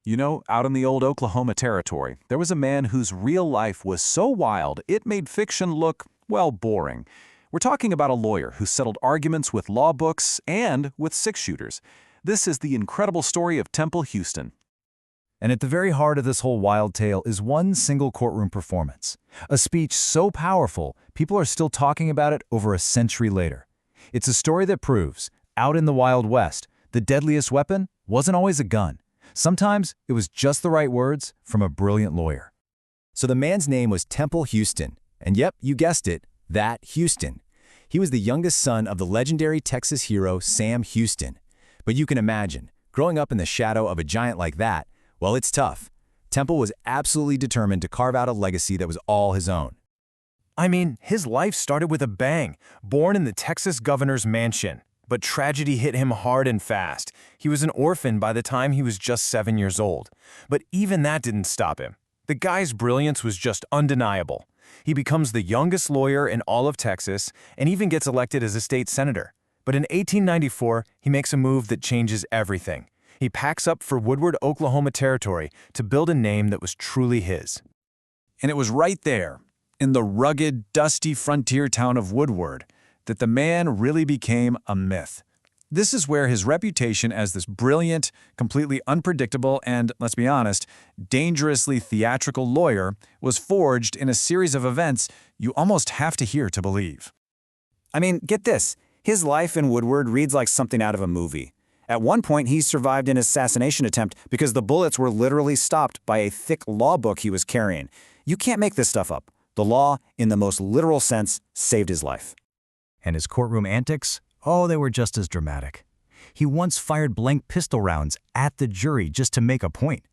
You know, out in the old Oklahoma territory, there was a man whose real life was so wild it made fiction look, well, boring. We're talking about a lawyer who settled arguments with law books and with six-shooters. This is the incredible story of Temple Houston. And at the very heart of this whole wild tale is one single courtroom performance. A speech so powerful, people are still talking about it over a century later. It's a story that proves, out in the Wild West, the deadliest weapon wasn't always a gun. Sometimes it was just the right words from a brilliant lawyer. So the man's name was Temple Houston. And yep, you guessed it, that Houston. He was the youngest son of the legendary Texas hero Sam Houston. But you can imagine, growing up in the shadow of a giant like that, well, it's tough. Temple was absolutely determined to carve out a legacy that was all his own. I mean, his life started with a bang, born in the Texas governor's mansion. But tragedy hit him hard and fast. He was an orphan by the time he was just 7 years old. But even that didn't stop him. The guy's brilliance was just undeniable. He becomes the youngest lawyer in all of Texas and even gets elected as a state senator. But in 1894, he makes a move that changes everything. He packs up for Woodward, Oklahoma territory to build a name that was truly his. And it was right there, in the rugged, dusty frontier town of Woodward, that the man really became a myth. This is where his reputation as this brilliant, completely unpredictable, and, let's be honest, dangerously theatrical lawyer was forged in a series of events you almost have to hear to believe. I mean, get this. His life in Woodward reads like something out of a movie. At one point, he survived an assassination attempt because the bullets were literally stopped by a thick law book he was carrying. You can't make this stuff up. The law, in the most literal sense, saved his life. And his courtroom antics? Oh, they were just as dramatic. He once fired blank pistol rounds at the jury just to make a point.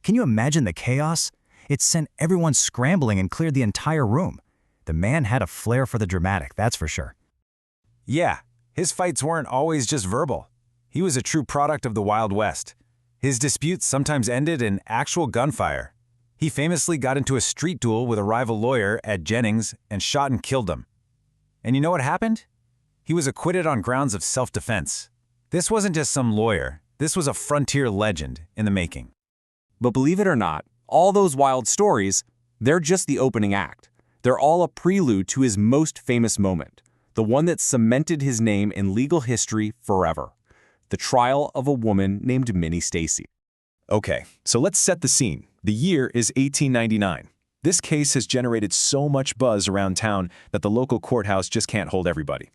Can you imagine the chaos? It sent everyone scrambling and cleared the entire room. The man had a flair for the dramatic, that's for sure. Yeah, his fights weren't always just verbal. He was a true product of the Wild West. His disputes sometimes ended in actual gunfire. He famously got into a street duel with a rival lawyer at Jennings and shot and killed him. And you know what happened? He was acquitted on grounds of self-defense. This wasn't just some lawyer. This was a frontier legend in the making. But believe it or not, all those wild stories, they're just the opening act. They're all a prelude to his most famous moment, the one that cemented his name in legal history forever. The trial of a woman named Minnie Stacey. Okay, so let's set the scene. The year is 1899. This case has generated so much buzz around town that the local courthouse just can't hold everybody.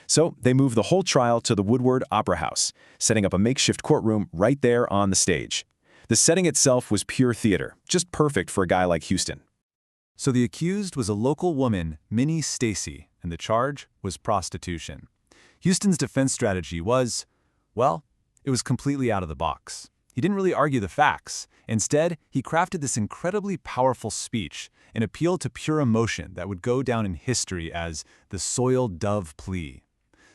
So they move the whole trial to the Woodward Opera House, setting up a makeshift courtroom right there on the stage. The setting itself was pure theater, just perfect for a guy like Houston. So the accused was a local woman, Minnie Stacey, and the charge was prostitution. Houston's defense strategy was, well, it was completely out of the box. He didn't really argue the facts. Instead, he crafted this incredibly powerful speech, an appeal to pure emotion that would go down in history as the soiled Dove Plea.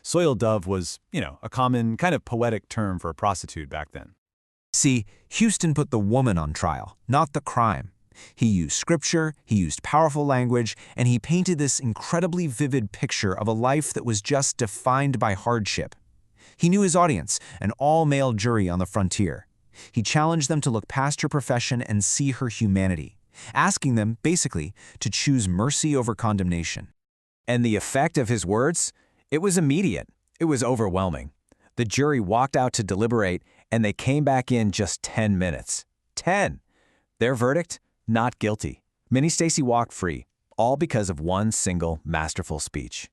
Soiled dove was, a common, kind of poetic term for a prostitute back then. See, Houston put the woman on trial, not the crime. He used scripture, he used powerful language, and he painted this incredibly vivid picture of a life that was just defined by hardship. He knew his audience, an all-male jury on the frontier. He challenged them to look past her profession and see her humanity, asking them, basically, to choose mercy over condemnation. And the effect of his words? It was immediate. It was overwhelming. The jury walked out to deliberate, and they came back in just 10 minutes. 10! Their verdict? Not guilty. Minnie Stacey walked free, all because of one single masterful speech.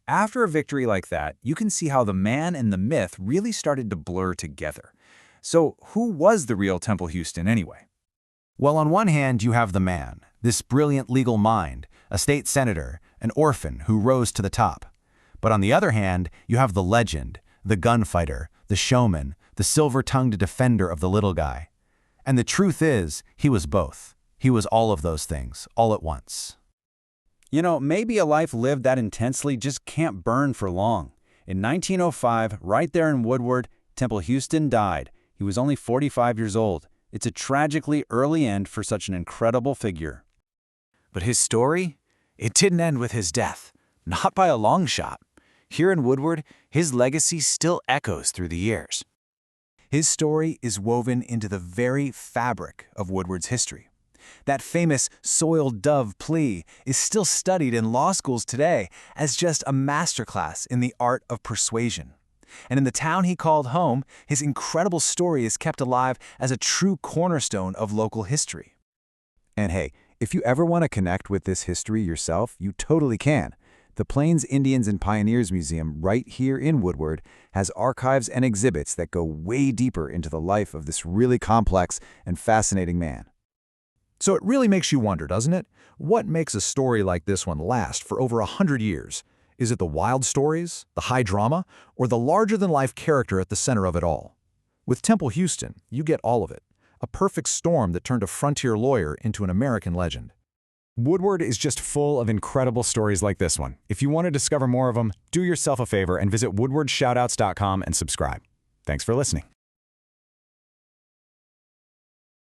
After a victory like that, you can see how the man and the myth really started to blur together. So who was the real Temple Houston anyway? Well, on one hand, you have the man, this brilliant legal mind, a state senator, an orphan who rose to the top. But on the other hand, you have the legend, the gunfighter, the showman, the silver-tongued defender of the little guy. And the truth is, he was both. He was all of those things, all at once. Maybe a life lived that intensely just can't burn for long. In 1905, right there in Woodward, Temple Houston died. He was only 45 years old. It's a tragically early end for such an incredible figure. But his story? It didn't end with his death. Not by a long shot. Here in Woodward, his legacy still echoes through the years. His story is woven into the very fabric of Woodward's history. That famous soiled Dove Plea is still studied in law schools today as just a masterclass in the art of persuasion. And in the town he called home, his incredible story is kept alive as a true cornerstone of local history. And hey, if you ever want to connect with this history yourself, you totally can. The Plains Indians and Pioneers Museum right here in Woodward has archives and exhibits that go way deeper into the life of this really complex and fascinating man. So it really makes you wonder, doesn't it? What makes a story like this one last for over 100 years? Is it the wild stories, the high drama, or the larger-than-life character at the center of it all? With Temple Houston, you get all of it. A perfect storm that turned a frontier lawyer into an American legend. Woodward is just full of incredible stories like this one. If you want to discover more of them, do yourself a favor and visit woodwardshoutouts.com and subscribe. Thanks for listening.